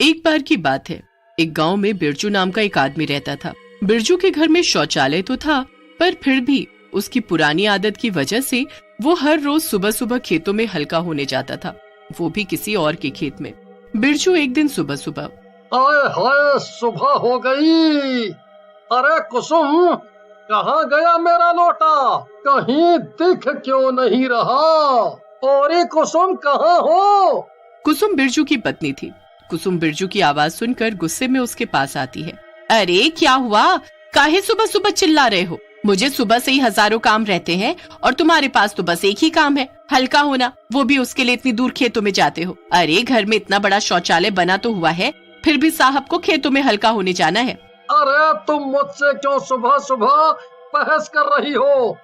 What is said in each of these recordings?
एक बार की बात है, एक गांव में बिरजू नाम का एक आदमी रहता था। बिरजू के घर में शौचालय तो था, पर फिर भी उसकी पुरानी आदत की वजह से वो हर रोज सुबह सुबह खेतों में हल्का होने जाता था, वो भी किसी और के खेत में। बिरजू एक दिन सुबह सुबह, आए हाय सुबह हो गई। अरे कुसुम, कहाँ गया मेरा लोटा? कहीं दिख क्यों नहीं रहा? और ये कुसुम कहाँ हो? कुसुम बिरजू की पत्नी थी। कुसुम बिरजू की आवाज सुनकर गुस्से में उसके पास आती है। अरे क्या हुआ, काहे सुबह सुबह चिल्ला रहे हो? मुझे सुबह से ही हजारों काम रहते हैं और तुम्हारे पास तो बस एक ही काम है, हल्का होना, वो भी उसके लिए इतनी दूर खेतों में जाते हो। अरे घर में इतना बड़ा शौचालय बना तो हुआ है, फिर भी साहब को खेतों में हल्का होने जाना है। अरे तुम मुझसे क्यों सुबह सुबह बहस कर रही हो?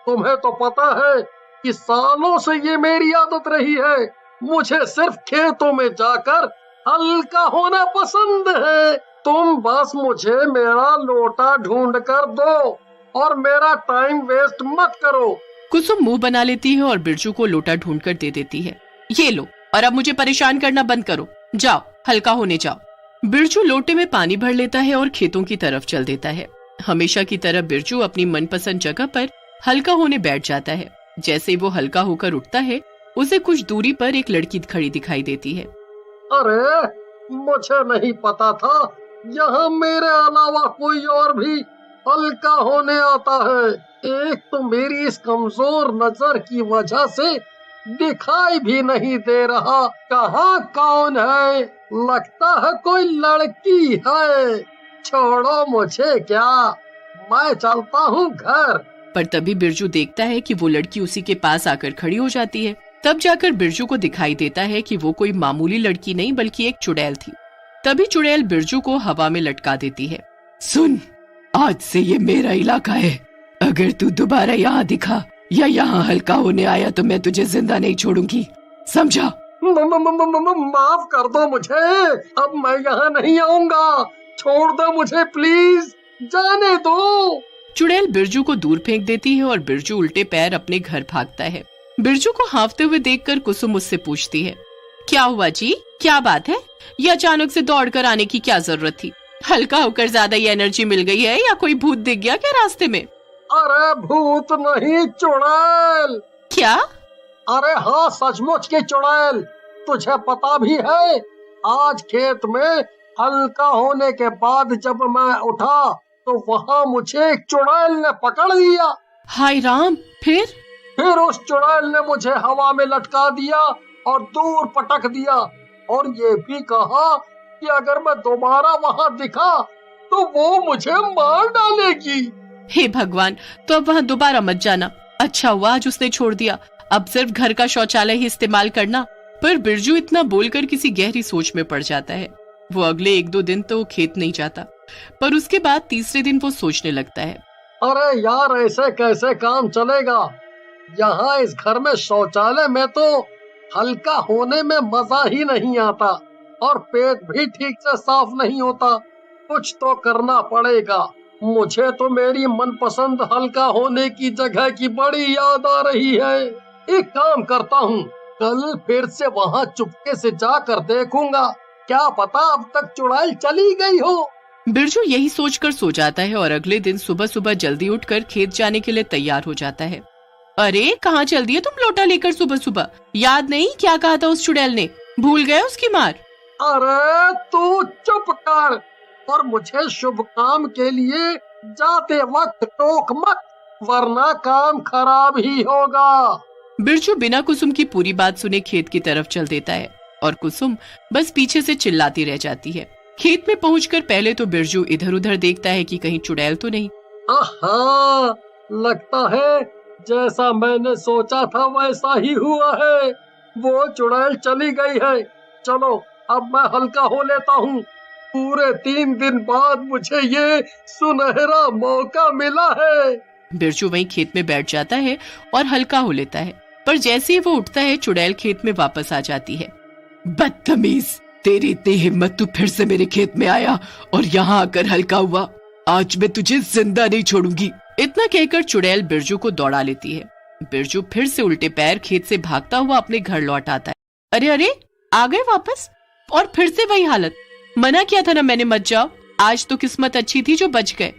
तुम्हें तो पता है कि सालों से ये मेरी आदत रही है। मुझे सिर्फ खेतों में जाकर हल्का होना पसंद है। तुम बस मुझे मेरा लोटा ढूंढ कर दो और मेरा टाइम वेस्ट मत करो। कुसुम मुंह बना लेती है और बिरजू को लोटा ढूंढ कर दे देती है। ये लो, और अब मुझे परेशान करना बंद करो, जाओ हल्का होने जाओ। बिरजू लोटे में पानी भर लेता है और खेतों की तरफ चल देता है। हमेशा की तरह बिरजू अपनी मनपसंद जगह पर हल्का होने बैठ जाता है। जैसे ही वो हल्का होकर उठता है, उसे कुछ दूरी पर एक लड़की खड़ी दिखाई देती है। अरे मुझे नहीं पता था यहाँ मेरे अलावा कोई और भी हल्का होने आता है। एक तो मेरी इस कमजोर नजर की वजह से दिखाई भी नहीं दे रहा। कहाँ कौन है? लगता है कोई लड़की है। छोड़ो मुझे, क्या मैं चलता हूँ घर। पर तभी बिरजू देखता है कि वो लड़की उसी के पास आकर खड़ी हो जाती है। तब जाकर बिरजू को दिखाई देता है कि वो कोई मामूली लड़की नहीं बल्कि एक चुड़ैल थी। तभी चुड़ैल बिरजू को हवा में लटका देती है। सुन, आज से ये मेरा इलाका है। अगर तू दोबारा यहाँ दिखा या यहाँ हल्का होने आया तो मैं तुझे जिंदा नहीं छोड़ूंगी, समझा? माफ कर दो मुझे, अब मैं यहाँ नहीं आऊंगा। छोड़ दो मुझे प्लीज, जाने दो। चुड़ैल बिरजू को दूर फेंक देती है और बिरजू उल्टे पैर अपने घर भागता है। बिरजू को हांफते हुए देखकर कुसुम उससे पूछती है, क्या हुआ जी, क्या बात है? ये अचानक से दौड़कर आने की क्या जरूरत थी? हल्का होकर ज्यादा ही एनर्जी मिल गई है या कोई भूत दिख गया क्या रास्ते में? अरे भूत नहीं, चुड़ैल। क्या? अरे हाँ, सचमुच की चुड़ैल। तुझे पता भी है, आज खेत में हल्का होने के बाद जब मैं उठा तो वहाँ मुझे एक चुड़ैल ने पकड़ लिया। हाय राम, फिर उस चुड़ैल ने मुझे हवा में लटका दिया और दूर पटक दिया, और ये भी कहा कि अगर मैं दोबारा वहाँ दिखा तो वो मुझे मार डालेगी। हे भगवान, तो अब वहाँ दोबारा मत जाना। अच्छा हुआ आज उसने छोड़ दिया, अब सिर्फ घर का शौचालय ही इस्तेमाल करना। पर बिरजू इतना बोलकर किसी गहरी सोच में पड़ जाता है। वो अगले 1-2 दिन तो खेत नहीं जाता, पर उसके बाद तीसरे दिन वो सोचने लगता है, अरे यार, ऐसे कैसे काम चलेगा? यहाँ इस घर में शौचालय में तो हल्का होने में मजा ही नहीं आता और पेट भी ठीक से साफ नहीं होता। कुछ तो करना पड़ेगा। मुझे तो मेरी मनपसंद हल्का होने की जगह की बड़ी याद आ रही है। एक काम करता हूँ, कल फिर से वहाँ चुपके से जाकर देखूंगा, क्या पता अब तक चुड़ैल चली गई हो। बिरजू यही सोचकर सो जाता है और अगले दिन सुबह सुबह जल्दी उठकर खेत जाने के लिए तैयार हो जाता है। अरे कहाँ चल दिए तुम लोटा लेकर सुबह सुबह? याद नहीं क्या कहा था उस चुड़ैल ने? भूल गए उसकी मार? अरे तू चुप कर और मुझे शुभ काम के लिए जाते वक्त टोक मत, वरना काम खराब ही होगा। बिरजू बिना कुसुम की पूरी बात सुने खेत की तरफ चल देता है और कुसुम बस पीछे से चिल्लाती रह जाती है। खेत में पहुंचकर पहले तो बिरजू इधर उधर देखता है कि कहीं चुड़ैल तो नहीं। आहा, लगता है जैसा मैंने सोचा था वैसा ही हुआ है। वो चुड़ैल चली गई है। चलो अब मैं हल्का हो लेता हूँ। पूरे 3 दिन बाद मुझे ये सुनहरा मौका मिला है। बिरजू वहीं खेत में बैठ जाता है और हल्का हो लेता है, पर जैसे ही वो उठता है चुड़ैल खेत में वापस आ जाती है। बदतमीज, तेरी इतनी हिम्मत, तू फिर से मेरे खेत में आया और यहाँ आकर हल्का हुआ। आज मैं तुझे जिंदा नहीं छोड़ूंगी। इतना कहकर चुड़ैल बिरजू को दौड़ा लेती है। बिरजू फिर से उल्टे पैर खेत से भागता हुआ अपने घर लौट आता है। अरे अरे, आ गए वापस? और फिर से वही हालत। मना किया था ना मैंने, मत जाओ। आज तो किस्मत अच्छी थी जो बच गए।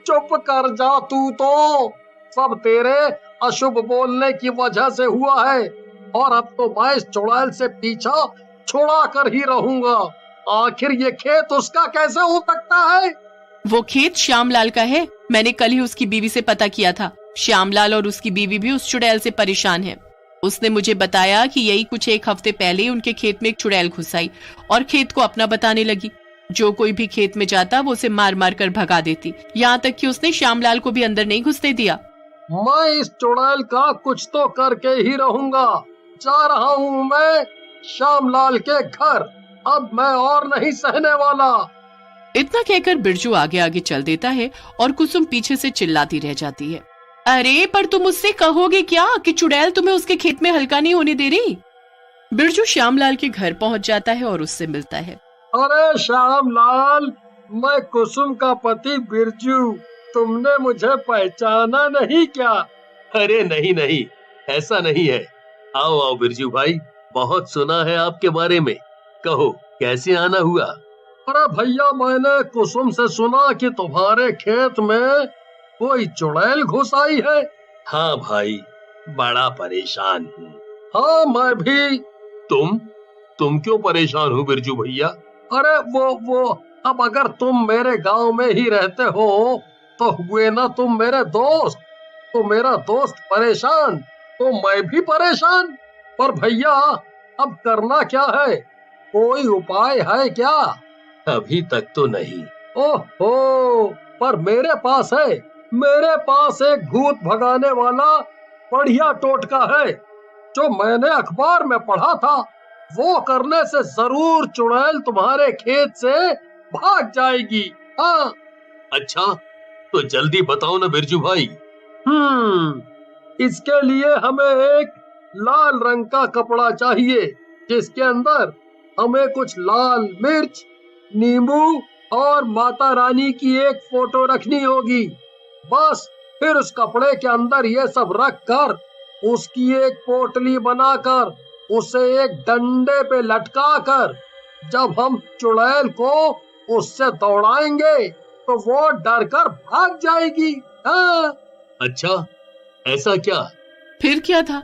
चुप कर जा तू तो, सब तेरे अशुभ बोलने की वजह से हुआ है। और अब तो मैं इस चुड़ैल से पीछा छुड़ा कर ही रहूंगा। आखिर ये खेत उसका कैसे हो सकता है? वो खेत श्यामलाल का है। मैंने कल ही उसकी बीवी से पता किया था। श्यामलाल और उसकी बीवी भी उस चुड़ैल से परेशान है। उसने मुझे बताया कि यही कुछ एक हफ्ते पहले ही उनके खेत में एक चुड़ैल घुस आई और खेत को अपना बताने लगी। जो कोई भी खेत में जाता वो उसे मार मार कर भगा देती, यहाँ तक कि उसने श्यामलाल को भी अंदर नहीं घुसने दिया। मैं इस चुड़ैल का कुछ तो करके ही रहूंगा। जा रहा हूँ मैं श्यामलाल के घर। अब मैं और नहीं सहने वाला। इतना कहकर बिरजू आगे आगे चल देता है और कुसुम पीछे से चिल्लाती रह जाती है, अरे पर तुम उससे कहोगे क्या कि चुड़ैल तुम्हें उसके खेत में हल्का नहीं होने दे रही। बिरजू श्यामलाल के घर पहुंच जाता है और उससे मिलता है। अरे श्यामलाल, मैं कुसुम का पति बिरजू। तुमने मुझे पहचाना नहीं क्या? अरे नहीं नहीं, ऐसा नहीं है। आओ आओ बिरजू भाई, बहुत सुना है आपके बारे में। कहो कैसे आना हुआ? अरे भैया, मैंने कुसुम से सुना कि तुम्हारे खेत में कोई चुड़ैल घुस आई है। हाँ भाई, बड़ा परेशान हूँ। हाँ मैं भी। तुम क्यों परेशान हो बिरजू भैया? अरे वो अब अगर तुम मेरे गांव में ही रहते हो तो हुए ना तुम मेरे दोस्त। तो मेरा दोस्त परेशान तो मैं भी परेशान। पर भैया अब करना क्या है? कोई उपाय है क्या? अभी तक तो नहीं। ओहो, पर मेरे पास है। मेरे पास एक भूत भगाने वाला बढ़िया टोटका है जो मैंने अखबार में पढ़ा था। वो करने से जरूर चुड़ैल तुम्हारे खेत से भाग जाएगी। हाँ। अच्छा, तो जल्दी बताओ ना बिरजू भाई। इसके लिए हमें एक लाल रंग का कपड़ा चाहिए जिसके अंदर हमें कुछ लाल मिर्च, नींबू और माता रानी की एक फोटो रखनी होगी। बस फिर उस कपड़े के अंदर ये सब रख कर उसकी एक पोटली बनाकर उसे एक डंडे पे लटका कर जब हम चुड़ैल को उससे दौड़ाएंगे तो वो डर कर भाग जाएगी। हाँ। अच्छा, ऐसा क्या? फिर क्या था?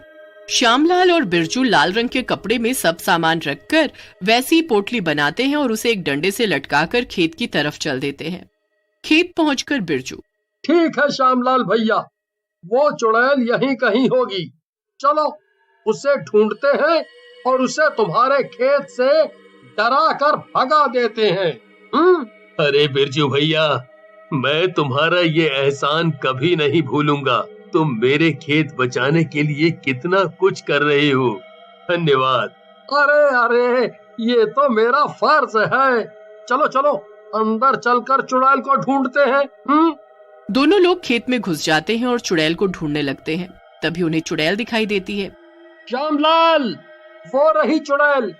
श्यामलाल और बिरजू लाल रंग के कपड़े में सब सामान रखकर वैसी पोटली बनाते हैं और उसे एक डंडे से लटकाकर खेत की तरफ चल देते हैं। खेत पहुंचकर बिरजू, ठीक है श्यामलाल भैया, वो चुड़ैल यहीं कहीं होगी। चलो उसे ढूंढते हैं और उसे तुम्हारे खेत से डरा कर भगा देते हैं। अरे बिरजू भैया, मैं तुम्हारा ये एहसान कभी नहीं भूलूंगा। तुम मेरे खेत बचाने के लिए कितना कुछ कर रहे हो। धन्यवाद। अरे ये तो मेरा फर्ज है। चलो चलो अंदर चलकर चुड़ैल को ढूंढते हैं। दोनों लोग खेत में घुस जाते हैं और चुड़ैल को ढूंढने लगते हैं। तभी उन्हें चुड़ैल दिखाई देती है। श्यामलाल, वो रही चुड़ैल।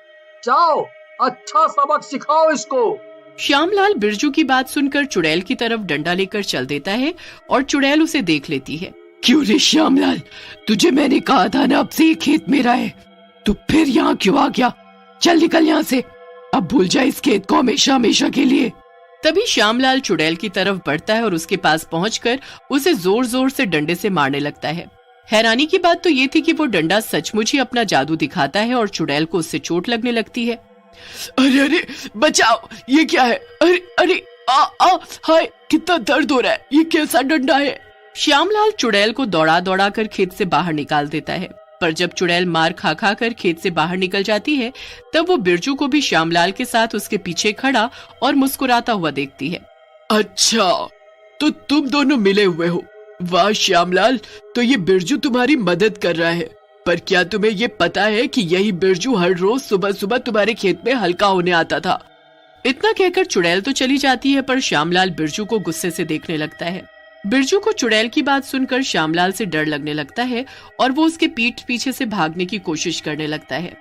जाओ अच्छा सबक सिखाओ इसको। श्यामलाल बिरजू की बात सुनकर चुड़ैल की तरफ डंडा लेकर चल देता है और चुड़ैल उसे देख लेती है। क्यों रे श्यामलाल, तुझे मैंने कहा था ना अब से ये खेत मेरा है, तू फिर यहाँ क्यों आ गया? चल निकल यहाँ से, अब भूल जा इस खेत को हमेशा हमेशा के लिए। तभी श्यामलाल चुड़ैल की तरफ बढ़ता है और उसके पास पहुंचकर उसे जोर जोर से डंडे से मारने लगता है। हैरानी की बात तो ये थी कि वो डंडा सचमुच ही अपना जादू दिखाता है और चुड़ैल को उससे चोट लगने लगती है। अरे बचाओ, ये क्या है? अरे हाय, कितना दर्द हो रहा है, ये कैसा डंडा है? श्यामलाल चुड़ैल को दौड़ा दौड़ा कर खेत से बाहर निकाल देता है, पर जब चुड़ैल मार खा खा कर खेत से बाहर निकल जाती है तब वो बिरजू को भी श्यामलाल के साथ उसके पीछे खड़ा और मुस्कुराता हुआ देखती है। अच्छा, तो तुम दोनों मिले हुए हो। वाह श्यामलाल, तो ये बिरजू तुम्हारी मदद कर रहा है। पर क्या तुम्हें ये पता है कि यही बिरजू हर रोज सुबह सुबह तुम्हारे खेत में हल्का होने आता था? इतना कहकर चुड़ैल तो चली जाती है, पर श्यामलाल बिरजू को गुस्से से देखने लगता है। बिरजू को चुड़ैल की बात सुनकर श्यामलाल से डर लगने लगता है और वो उसके पीठ पीछे से भागने की कोशिश करने लगता है,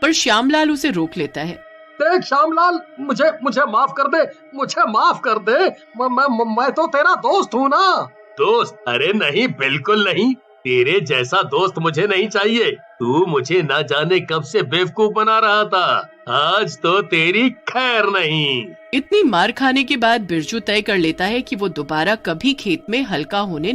पर श्यामलाल उसे रोक लेता है। देख श्यामलाल, मुझे माफ कर दे, मुझे माफ कर दे। मैं तो तेरा दोस्त हूँ ना। दोस्त? अरे नहीं, बिल्कुल नहीं। तेरे जैसा दोस्त मुझे नहीं चाहिए। तू मुझे ना जाने कब से बेवकूफ बना रहा था, आज तो तेरी खैर नहीं। इतनी मार खाने के बाद बिरजू तय कर लेता है कि वो दोबारा कभी खेत में हल्का होने